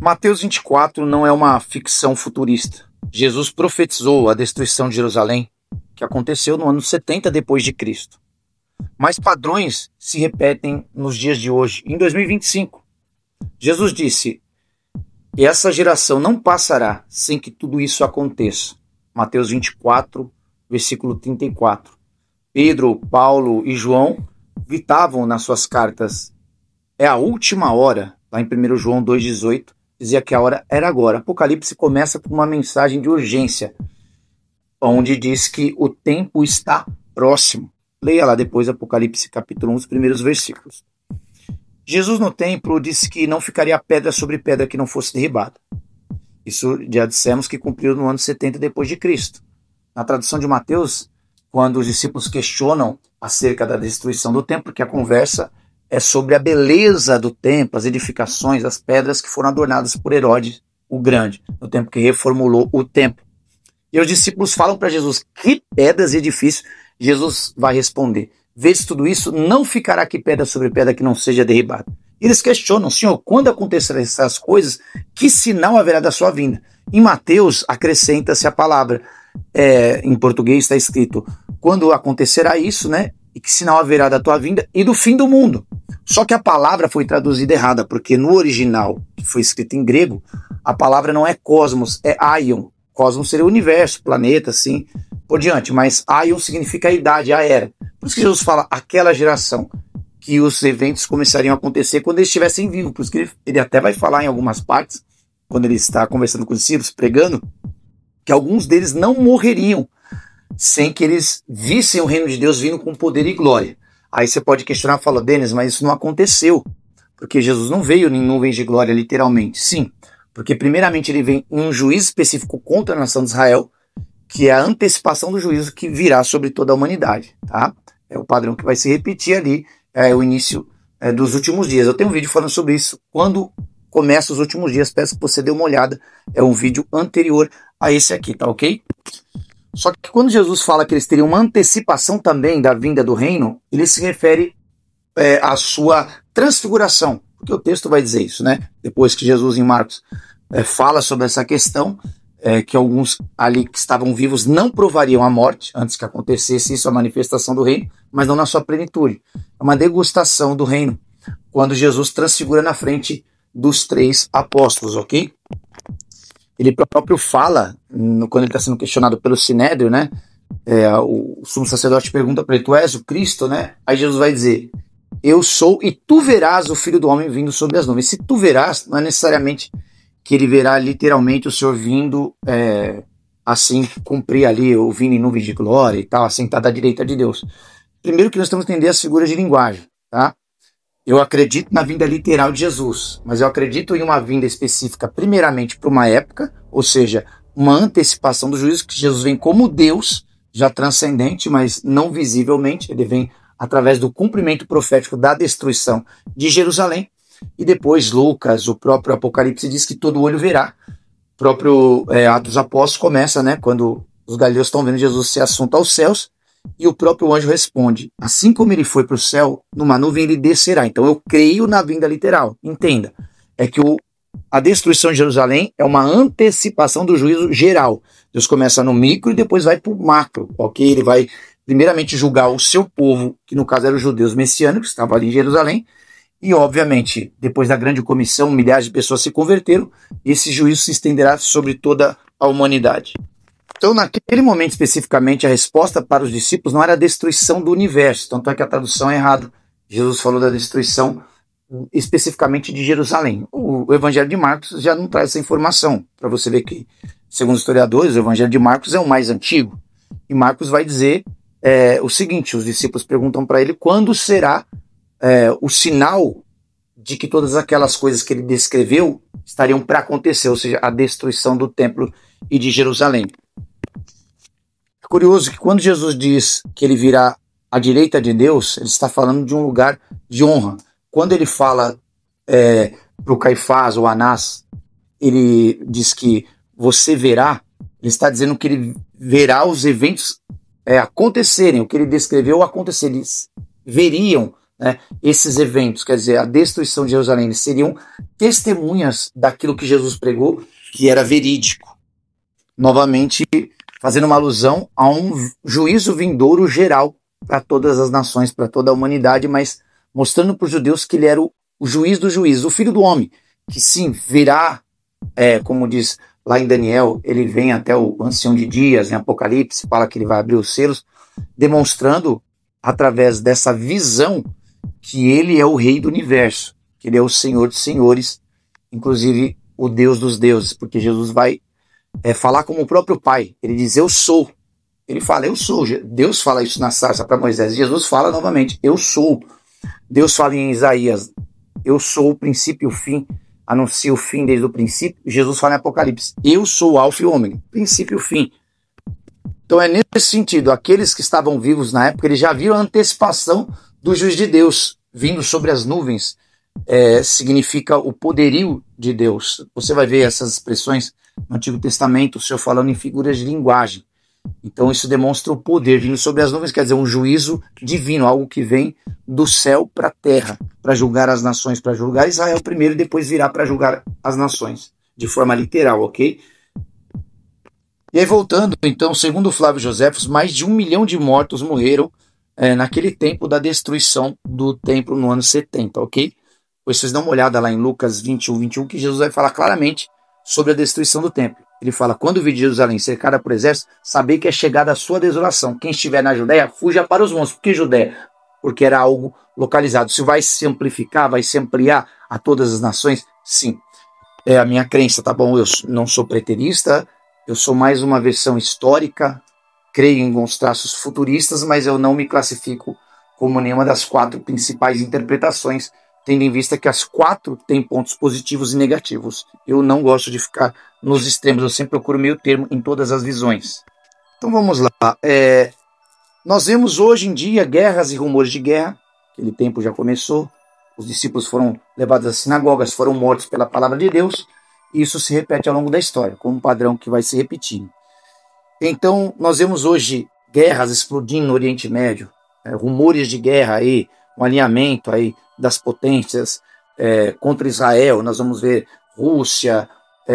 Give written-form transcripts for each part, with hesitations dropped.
Mateus 24 não é uma ficção futurista. Jesus profetizou a destruição de Jerusalém, que aconteceu no ano 70 depois de Cristo. Mas padrões se repetem nos dias de hoje, em 2025. Jesus disse: essa geração não passará sem que tudo isso aconteça. Mateus 24, versículo 34. Pedro, Paulo e João gritavam nas suas cartas: é a última hora. Lá em 1 João 2,18, dizia que a hora era agora. Apocalipse começa com uma mensagem de urgência, onde diz que o tempo está próximo. Leia lá depois Apocalipse capítulo 1, os primeiros versículos. Jesus no templo disse que não ficaria pedra sobre pedra que não fosse derribada. Isso já dissemos que cumpriu no ano 70 depois de Cristo. Na tradução de Mateus, quando os discípulos questionam acerca da destruição do templo, que a conversa é sobre a beleza do templo, as edificações, as pedras que foram adornadas por Herodes o Grande, no tempo que reformulou o templo. E os discípulos falam para Jesus: que pedras e edifícios? Jesus vai responder: vês tudo isso, não ficará aqui pedra sobre pedra que não seja derribada. E eles questionam: Senhor, quando acontecerão essas coisas, que sinal haverá da sua vinda? Em Mateus acrescenta-se a palavra, em português está escrito: quando acontecerá isso, né? E que sinal haverá da tua vinda e do fim do mundo. Só que a palavra foi traduzida errada, porque no original, que foi escrito em grego, a palavra não é cosmos, é aion. Cosmos seria o universo, planeta, assim, por diante. Mas aion significa a idade, a era. Por isso que Jesus fala aquela geração, que os eventos começariam a acontecer quando eles estivessem vivos. Por isso que ele até vai falar em algumas partes, quando ele está conversando com os discípulos, pregando, que alguns deles não morreriam sem que eles vissem o reino de Deus vindo com poder e glória. Aí você pode questionar, fala: Denis, mas isso não aconteceu, porque Jesus não veio em nuvens de glória literalmente. Sim, porque primeiramente ele vem em um juízo específico contra a nação de Israel, que é a antecipação do juízo que virá sobre toda a humanidade, tá? É o padrão que vai se repetir ali, é o início dos últimos dias. Eu tenho um vídeo falando sobre isso, quando começa os últimos dias, peço que você dê uma olhada, é um vídeo anterior a esse aqui, tá ok? Só que quando Jesus fala que eles teriam uma antecipação também da vinda do reino, ele se refere à sua transfiguração, porque o texto vai dizer isso, né? Depois que Jesus em Marcos fala sobre essa questão, que alguns ali que estavam vivos não provariam a morte antes que acontecesse isso, a manifestação do reino, mas não na sua plenitude. É uma degustação do reino, quando Jesus transfigura na frente dos 3 apóstolos, ok? Ele próprio fala, quando ele está sendo questionado pelo Sinédrio, né? O sumo sacerdote pergunta para ele: tu és o Cristo, né? Aí Jesus vai dizer: eu sou, e tu verás o Filho do Homem vindo sobre as nuvens. Se tu verás, não é necessariamente que ele verá literalmente o Senhor vindo, assim, cumprir ali, ou vindo em nuvens de glória e tal, assentado à direita de Deus. Primeiro que nós temos que entender as figuras de linguagem, tá? Eu acredito na vinda literal de Jesus, mas eu acredito em uma vinda específica, primeiramente para uma época, ou seja, uma antecipação do juízo, que Jesus vem como Deus, já transcendente, mas não visivelmente. Ele vem através do cumprimento profético da destruição de Jerusalém. E depois Lucas, o próprio Apocalipse, diz que todo olho verá. O próprio Atos dos Apóstolos começa, né, quando os galileus estão vendo Jesus ser assunto aos céus, e o próprio anjo responde: assim como ele foi para o céu, numa nuvem ele descerá. Então eu creio na vinda literal. Entenda, é que a destruição de Jerusalém é uma antecipação do juízo geral. Deus começa no micro e depois vai para o macro, ok? Ele vai primeiramente julgar o seu povo, que no caso eram os judeus messiânicos, que estavam ali em Jerusalém, e obviamente, depois da grande comissão, milhares de pessoas se converteram, e esse juízo se estenderá sobre toda a humanidade. Então, naquele momento especificamente, a resposta para os discípulos não era a destruição do universo, tanto é que a tradução é errada. Jesus falou da destruição especificamente de Jerusalém. O Evangelho de Marcos já não traz essa informação, para você ver que, segundo os historiadores, o Evangelho de Marcos é o mais antigo. E Marcos vai dizer o seguinte: os discípulos perguntam para ele quando será o sinal de que todas aquelas coisas que ele descreveu estariam para acontecer, ou seja, a destruição do templo e de Jerusalém. É curioso que quando Jesus diz que ele virá à direita de Deus, ele está falando de um lugar de honra. Quando ele fala para o Caifás ou Anás, ele diz que você verá, ele está dizendo que ele verá os eventos acontecerem, o que ele descreveu acontecer. Eles veriam né, esses eventos, quer dizer, a destruição de Jerusalém, eles seriam testemunhas daquilo que Jesus pregou, que era verídico. Novamente, fazendo uma alusão a um juízo vindouro geral para todas as nações, para toda a humanidade, mas mostrando para os judeus que ele era o juiz dos juízes, o filho do homem, que sim, virá, como diz lá em Daniel, ele vem até o ancião de dias, em Apocalipse, fala que ele vai abrir os selos, demonstrando, através dessa visão, que ele é o rei do universo, que ele é o Senhor dos senhores, inclusive o Deus dos deuses, porque Jesus vai falar como o próprio Pai. Ele diz, eu sou. Ele fala, eu sou. Deus fala isso na sarça para Moisés. Jesus fala novamente, eu sou. Deus fala em Isaías, eu sou o princípio e o fim. Anuncia o fim desde o princípio. Jesus fala em Apocalipse, eu sou o alfa e o ômega, princípio e o fim. Então é nesse sentido, aqueles que estavam vivos na época, eles já viram a antecipação do juiz de Deus vindo sobre as nuvens. Significa o poderio de Deus. Você vai ver essas expressões no Antigo Testamento, o Senhor falando em figuras de linguagem. Então isso demonstra o poder vindo sobre as nuvens, quer dizer, um juízo divino, algo que vem do céu para a terra, para julgar as nações, para julgar Israel primeiro e depois virá para julgar as nações, de forma literal, ok? E aí voltando, então, segundo Flávio Joséfos, mais de 1 milhão de mortos morreram naquele tempo da destruição do templo no ano 70, ok? Pois vocês dão uma olhada lá em Lucas 21, que Jesus vai falar claramente sobre a destruição do templo. Ele fala, quando vir de Jerusalém cercada por exército, sabei que é chegada a sua desolação. Quem estiver na Judéia, fuja para os montes. Por que Judéia? Porque era algo localizado. Se vai se amplificar, vai se ampliar a todas as nações? Sim. É a minha crença, tá bom? Eu não sou preterista, eu sou mais uma versão histórica, creio em alguns traços futuristas, mas eu não me classifico como nenhuma das 4 principais interpretações, tendo em vista que as 4 têm pontos positivos e negativos. Eu não gosto de ficar nos extremos, eu sempre procuro meio termo em todas as visões. Então vamos lá. Nós vemos hoje em dia guerras e rumores de guerra, aquele tempo já começou, os discípulos foram levados às sinagogas, foram mortos pela palavra de Deus, e isso se repete ao longo da história, como um padrão que vai se repetindo. Então nós vemos hoje guerras explodindo no Oriente Médio, rumores de guerra aí, um alinhamento aí das potências contra Israel. Nós vamos ver Rússia,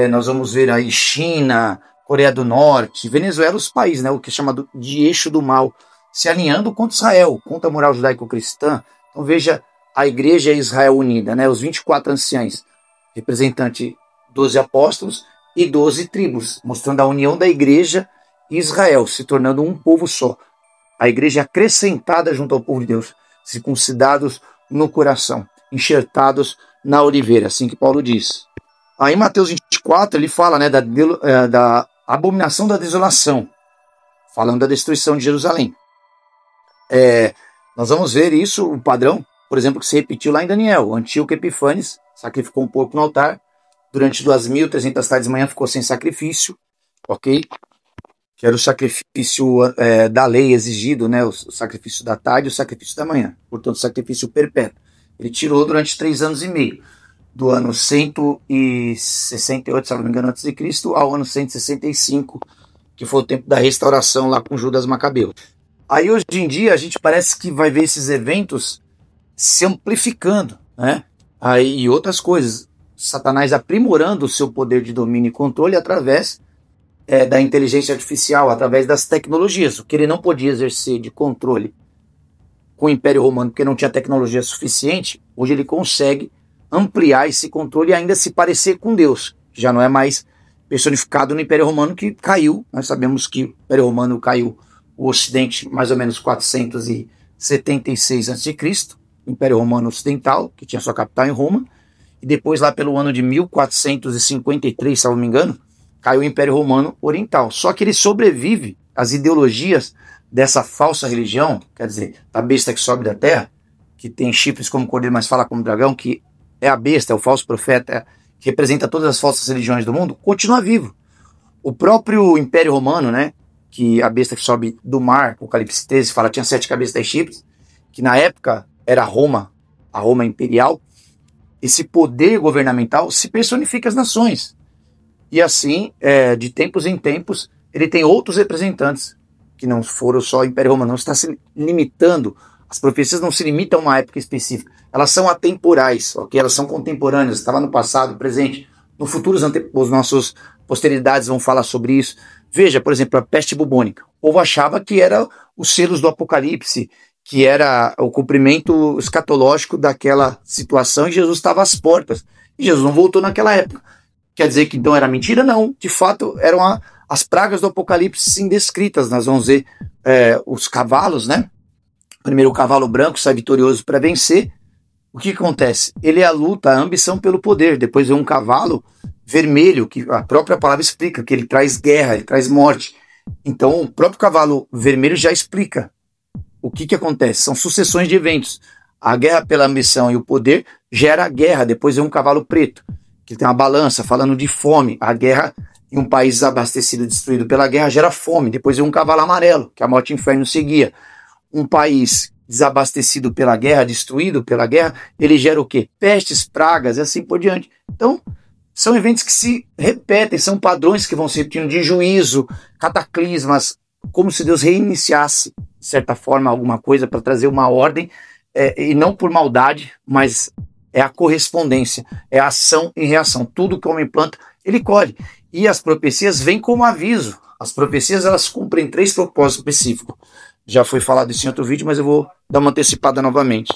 nós vamos ver aí China, Coreia do Norte, Venezuela, os países, né, o que é chamado de eixo do mal, se alinhando contra Israel, contra a moral judaico-cristã. Então veja a igreja e Israel unida, né, os 24 anciãos, representante 12 apóstolos e 12 tribos, mostrando a união da igreja e Israel, se tornando um povo só. A igreja acrescentada junto ao povo de Deus, circuncidados no coração, enxertados na oliveira, assim que Paulo diz. Aí em Mateus 24 ele fala, né, da abominação da desolação, falando da destruição de Jerusalém. Nós vamos ver isso, o padrão, por exemplo, que se repetiu lá em Daniel. Antíoco Epifanes sacrificou um porco no altar, durante 2.300 tardes de manhã ficou sem sacrifício, ok? Que era o sacrifício da lei exigido, né? O sacrifício da tarde e o sacrifício da manhã, portanto, o sacrifício perpétuo. Ele tirou durante 3 anos e meio, do ano 168, se não me engano, antes de Cristo, ao ano 165, que foi o tempo da restauração lá com Judas Macabeu. Aí hoje em dia a gente parece que vai ver esses eventos se amplificando, né? Aí, e outras coisas, Satanás aprimorando o seu poder de domínio e controle através da inteligência artificial, através das tecnologias. O que ele não podia exercer de controle com o Império Romano, porque não tinha tecnologia suficiente, hoje ele consegue ampliar esse controle e ainda se parecer com Deus. Já não é mais personificado no Império Romano, que caiu. Nós sabemos que o Império Romano caiu o Ocidente mais ou menos 476 a.C., o Império Romano Ocidental, que tinha sua capital em Roma, e depois lá pelo ano de 1453, se não me engano, caiu o Império Romano Oriental. Só que ele sobrevive às ideologias dessa falsa religião, quer dizer, da besta que sobe da terra, que tem chifres como cordeiro, mas fala como dragão, que é a besta, é o falso profeta, que representa todas as falsas religiões do mundo, continua vivo. O próprio Império Romano, né, que a besta que sobe do mar, Apocalipse 13 fala, tinha 7 cabeças, 10 chifres, que na época era Roma, a Roma imperial. Esse poder governamental se personifica as nações. E assim, de tempos em tempos, ele tem outros representantes, que não foram só o Império Romano, não está se limitando As profecias não se limitam a uma época específica. Elas são atemporais, ok? Elas são contemporâneas. Está lá no passado, presente. No futuro, os nossos posteridades vão falar sobre isso. Veja, por exemplo, a peste bubônica. O povo achava que era os selos do Apocalipse, que era o cumprimento escatológico daquela situação, e Jesus estava às portas. E Jesus não voltou naquela época. Quer dizer que então era mentira? Não. De fato, eram as pragas do Apocalipse sim descritas. Nós vamos ver os cavalos, né? Primeiro o cavalo branco sai vitorioso para vencer. O que acontece? Ele é a luta, a ambição pelo poder. Depois vem um cavalo vermelho, que a própria palavra explica, que ele traz guerra, ele traz morte. Então o próprio cavalo vermelho já explica o que acontece. São sucessões de eventos. A guerra pela ambição e o poder gera guerra. Depois vem um cavalo preto, que tem uma balança falando de fome. A guerra em um país abastecido, destruído pela guerra, gera fome. Depois vem um cavalo amarelo, que a morte e o inferno seguia. Um país desabastecido pela guerra, destruído pela guerra, ele gera o quê? Pestes, pragas e assim por diante. Então, são eventos que se repetem, são padrões que vão se repetindo de juízo, cataclismas, como se Deus reiniciasse, de certa forma, alguma coisa para trazer uma ordem, e não por maldade, mas é a correspondência, é a ação e reação. Tudo que o homem planta, ele colhe. E as profecias vêm como aviso. As profecias, elas cumprem 3 propósitos específicos. Já foi falado isso em outro vídeo, mas eu vou dar uma antecipada novamente.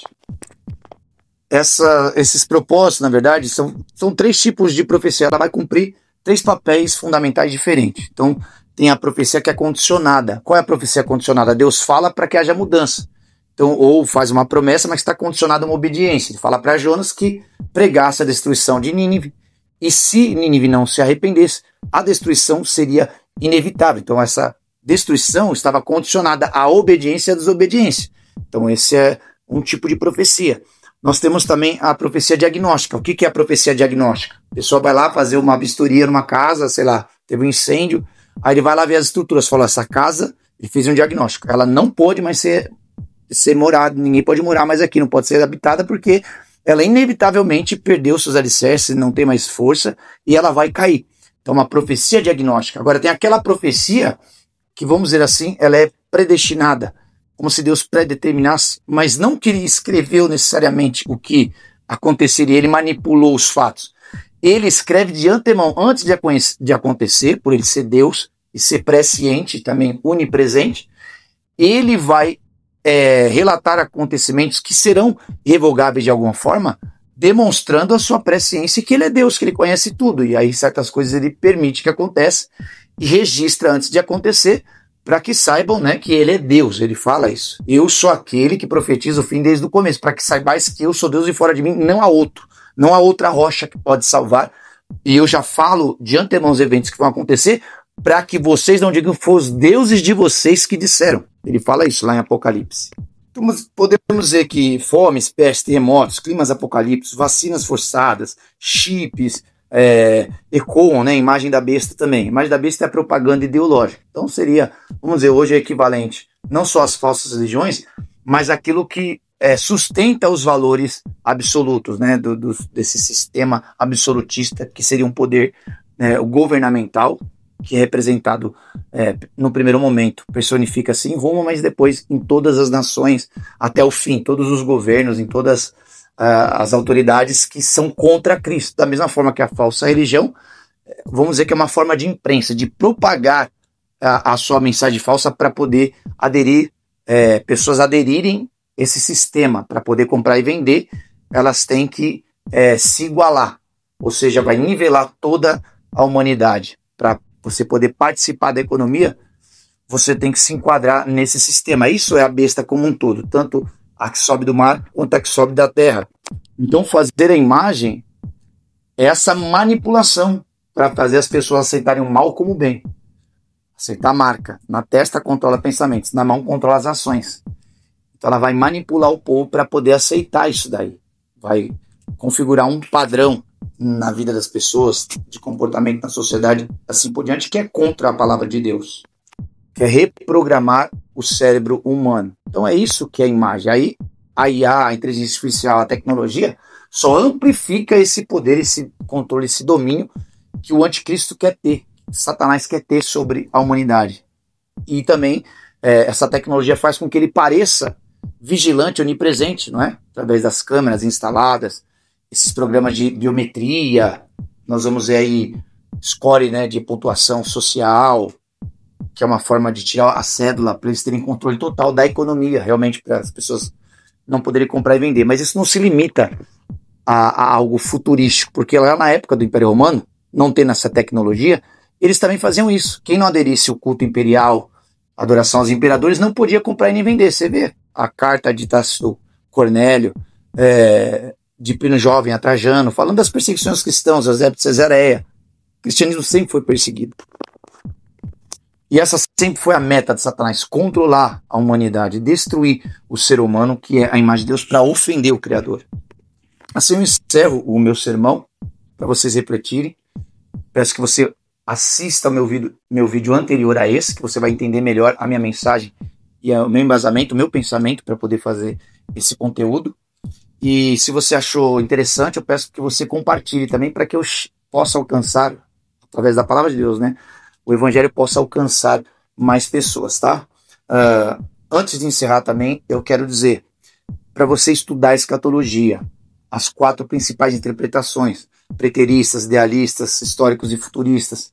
Esses propósitos, na verdade, são 3 tipos de profecia. Ela vai cumprir 3 papéis fundamentais diferentes. Então, tem a profecia que é condicionada. Qual é a profecia condicionada? Deus fala para que haja mudança. Então, ou faz uma promessa, mas está condicionada a uma obediência. Ele fala para Jonas que pregasse a destruição de Nínive. E se Nínive não se arrependesse, a destruição seria inevitável. Então, essa destruição estava condicionada à obediência e à desobediência. Então esse é um tipo de profecia. Nós temos também a profecia diagnóstica. O que é a profecia diagnóstica? A pessoa vai lá fazer uma vistoria numa casa, sei lá, teve um incêndio, aí ele vai lá ver as estruturas, fala, essa casa, ele fez um diagnóstico. Ela não pode mais ser morada, ninguém pode morar mais aqui, não pode ser habitada porque ela inevitavelmente perdeu seus alicerces, não tem mais força e ela vai cair. Então uma profecia diagnóstica. Agora tem aquela profecia que, vamos dizer assim, ela é predestinada, como se Deus predeterminasse, mas não que ele escreveu necessariamente o que aconteceria, ele manipulou os fatos. Ele escreve de antemão, antes de acontecer, por ele ser Deus e ser presciente, também onipresente, ele vai relatar acontecimentos que serão revogáveis de alguma forma, demonstrando a sua presciência, que ele é Deus, que ele conhece tudo, e aí certas coisas ele permite que aconteça, e registra antes de acontecer, para que saibam, né, que ele é Deus. Ele fala isso. Eu sou aquele que profetiza o fim desde o começo, para que saibais que eu sou Deus e fora de mim não há outro. Não há outra rocha que pode salvar. E eu já falo de antemão os eventos que vão acontecer, para que vocês não digam que foram os deuses de vocês que disseram. Ele fala isso lá em Apocalipse. Então, podemos dizer que fomes, pestes, terremotos, climas apocalípticos, vacinas forçadas, chips, ecoam, né? Imagem da besta também. Imagem da besta é a propaganda ideológica. Então seria, vamos dizer, hoje é equivalente não só às falsas religiões, mas aquilo que sustenta os valores absolutos, né? Desse sistema absolutista que seria um poder governamental, que é representado no primeiro momento, personifica-se em Roma, mas depois em todas as nações, até o fim, todos os governos, em todas as autoridades que são contra Cristo. Da mesma forma que a falsa religião, vamos dizer que é uma forma de imprensa, de propagar a sua mensagem falsa para poder aderir, pessoas aderirem esse sistema, para poder comprar e vender, elas têm que se igualar, ou seja, vai nivelar toda a humanidade. Para você poder participar da economia, você tem que se enquadrar nesse sistema. Isso é a besta como um todo, tanto a que sobe do mar quanto a que sobe da terra. Então fazer a imagem é essa manipulação para fazer as pessoas aceitarem o mal como o bem. Aceitar a marca. Na testa controla pensamentos, na mão controla as ações. Então ela vai manipular o povo para poder aceitar isso daí. Vai configurar um padrão na vida das pessoas, de comportamento na sociedade, assim por diante, que é contra a palavra de Deus. Que é reprogramar o cérebro humano. Então é isso que é a imagem. Aí a IA, a inteligência artificial, a tecnologia, só amplifica esse poder, esse controle, esse domínio que o anticristo quer ter, Satanás quer ter sobre a humanidade. E também essa tecnologia faz com que ele pareça vigilante, onipresente, não é? Através das câmeras instaladas, esses programas de biometria, nós vamos ver aí score, né, de pontuação social, que é uma forma de tirar a cédula para eles terem controle total da economia, realmente para as pessoas não poderem comprar e vender. Mas isso não se limita a algo futurístico, porque lá na época do Império Romano, não tendo essa tecnologia, eles também faziam isso. Quem não aderisse ao culto imperial, adoração aos imperadores, não podia comprar e nem vender. Você vê a carta de Tácito Cornélio, de Plínio Jovem a Trajano, falando das perseguições aos cristãos, Eusébio de Cesareia. O cristianismo sempre foi perseguido. E essa sempre foi a meta de Satanás, controlar a humanidade, destruir o ser humano, que é a imagem de Deus, para ofender o Criador. Assim eu encerro o meu sermão, para vocês refletirem. Peço que você assista ao meu vídeo anterior a esse, que você vai entender melhor a minha mensagem e o meu embasamento, o meu pensamento para poder fazer esse conteúdo. E se você achou interessante, eu peço que você compartilhe também para que eu possa alcançar, através da palavra de Deus, né, o evangelho possa alcançar mais pessoas, tá? Antes de encerrar também, eu quero dizer, para você estudar a escatologia, as 4 principais interpretações, preteristas, idealistas, históricos e futuristas,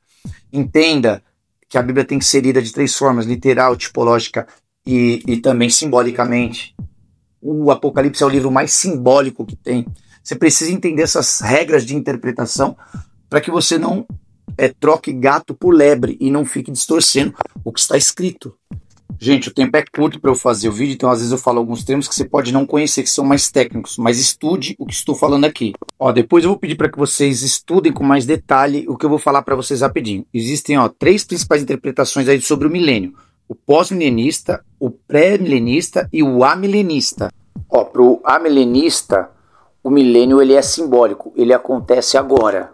entenda que a Bíblia tem que ser lida de 3 formas, literal, tipológica e também simbolicamente. O Apocalipse é o livro mais simbólico que tem. Você precisa entender essas regras de interpretação para que você não troque gato por lebre e não fique distorcendo o que está escrito. Gente, o tempo é curto para eu fazer o vídeo, então às vezes eu falo alguns termos que você pode não conhecer, que são mais técnicos, mas estude o que estou falando aqui. Depois eu vou pedir para que vocês estudem com mais detalhe o que eu vou falar para vocês rapidinho. Existem 3 principais interpretações aí sobre o milênio: o pós-milenista, o pré-milenista e o amilenista. Para o amilenista, o milênio ele é simbólico, ele acontece agora.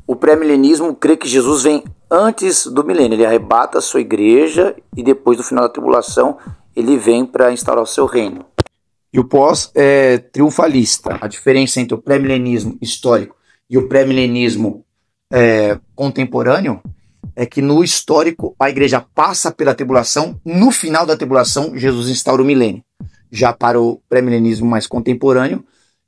O pré-milenismo crê que Jesus vem antes do milênio, ele arrebata a sua igreja e depois do final da tribulação ele vem para instaurar o seu reino. E o pós é triunfalista. A diferença entre o pré-milenismo histórico e o pré-milenismo contemporâneo é que no histórico a igreja passa pela tribulação, no final da tribulação Jesus instaura o milênio. Já para o pré-milenismo mais contemporâneo,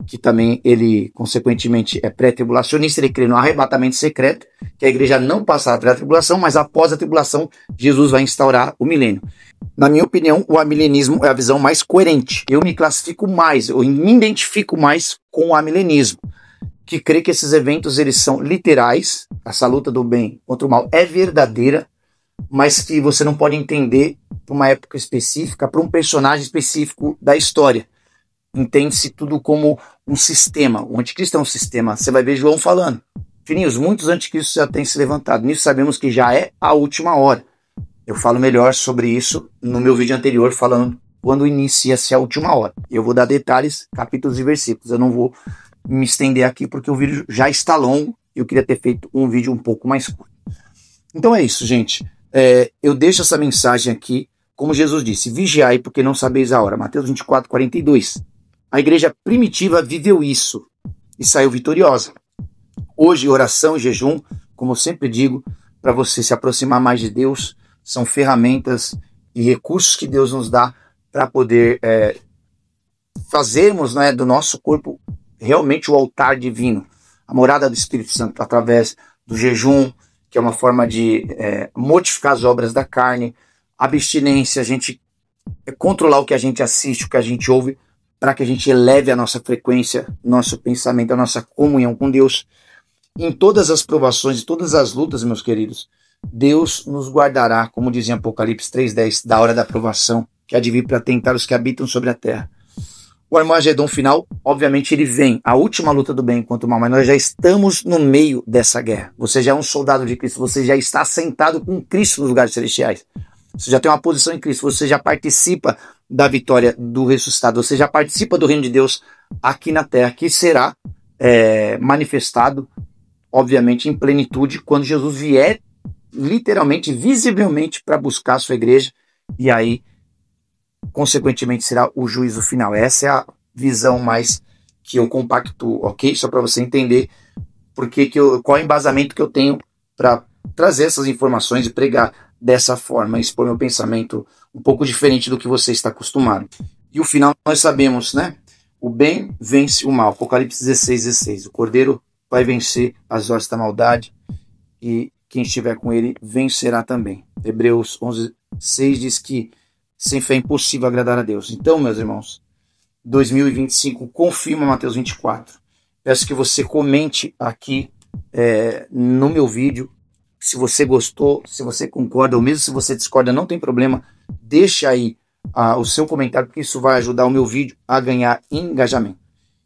que também ele, consequentemente, é pré-tribulacionista, ele crê no arrebatamento secreto, que a igreja não passará pela tribulação, mas após a tribulação, Jesus vai instaurar o milênio. Na minha opinião, o amilenismo é a visão mais coerente. Eu me classifico mais, eu me identifico mais com o amilenismo, que crê que esses eventos eles são literais, essa luta do bem contra o mal é verdadeira, mas que você não pode entender para uma época específica, para um personagem específico da história. Entende-se tudo como um sistema. O anticristo é um sistema. Você vai ver João falando: filhinhos, muitos anticristos já têm se levantado. Nisso sabemos que já é a última hora. Eu falo melhor sobre isso no meu vídeo anterior, falando quando inicia-se a última hora. Eu vou dar detalhes, capítulos e versículos. Eu não vou me estender aqui porque o vídeo já está longo e eu queria ter feito um vídeo um pouco mais curto. Então é isso, gente. Eu deixo essa mensagem aqui, como Jesus disse: vigiai porque não sabeis a hora. Mateus 24, 42. A igreja primitiva viveu isso e saiu vitoriosa. Hoje, oração e jejum, como eu sempre digo, para você se aproximar mais de Deus, são ferramentas e recursos que Deus nos dá para poder fazermos, né, do nosso corpo realmente o altar divino, a morada do Espírito Santo, através do jejum, que é uma forma de mortificar as obras da carne, abstinência, a gente controlar o que a gente assiste, o que a gente ouve, para que a gente eleve a nossa frequência, nosso pensamento, a nossa comunhão com Deus. Em todas as provações e todas as lutas, meus queridos, Deus nos guardará, como diz em Apocalipse 3:10, da hora da provação, que há de vir para tentar os que habitam sobre a terra. O Armagedon final, obviamente, ele vem, a última luta do bem contra o mal, mas nós já estamos no meio dessa guerra. Você já é um soldado de Cristo, você já está sentado com Cristo nos lugares celestiais. Você já tem uma posição em Cristo, você já participa da vitória do ressuscitado, você já participa do reino de Deus aqui na terra, que será manifestado, obviamente, em plenitude, quando Jesus vier, literalmente, visivelmente, para buscar a sua igreja, e aí, consequentemente, será o juízo final. Essa é a visão mais que eu compactuo, ok? Só para você entender qual é o embasamento que eu tenho para trazer essas informações e pregar dessa forma, expor meu pensamento um pouco diferente do que você está acostumado. E o final nós sabemos, né? O bem vence o mal. Apocalipse 16:16. O Cordeiro vai vencer as hostes da maldade e quem estiver com ele vencerá também. Hebreus 11:6 diz que sem fé é impossível agradar a Deus. Então, meus irmãos, 2025 confirma Mateus 24. Peço que você comente aqui no meu vídeo se você gostou, se você concorda, ou mesmo se você discorda, não tem problema. Deixa aí o seu comentário, porque isso vai ajudar o meu vídeo a ganhar engajamento.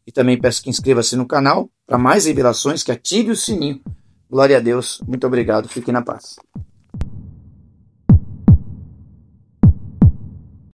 E também peço que inscreva-se no canal para mais revelações, que ative o sininho. Glória a Deus, muito obrigado, fiquem na paz.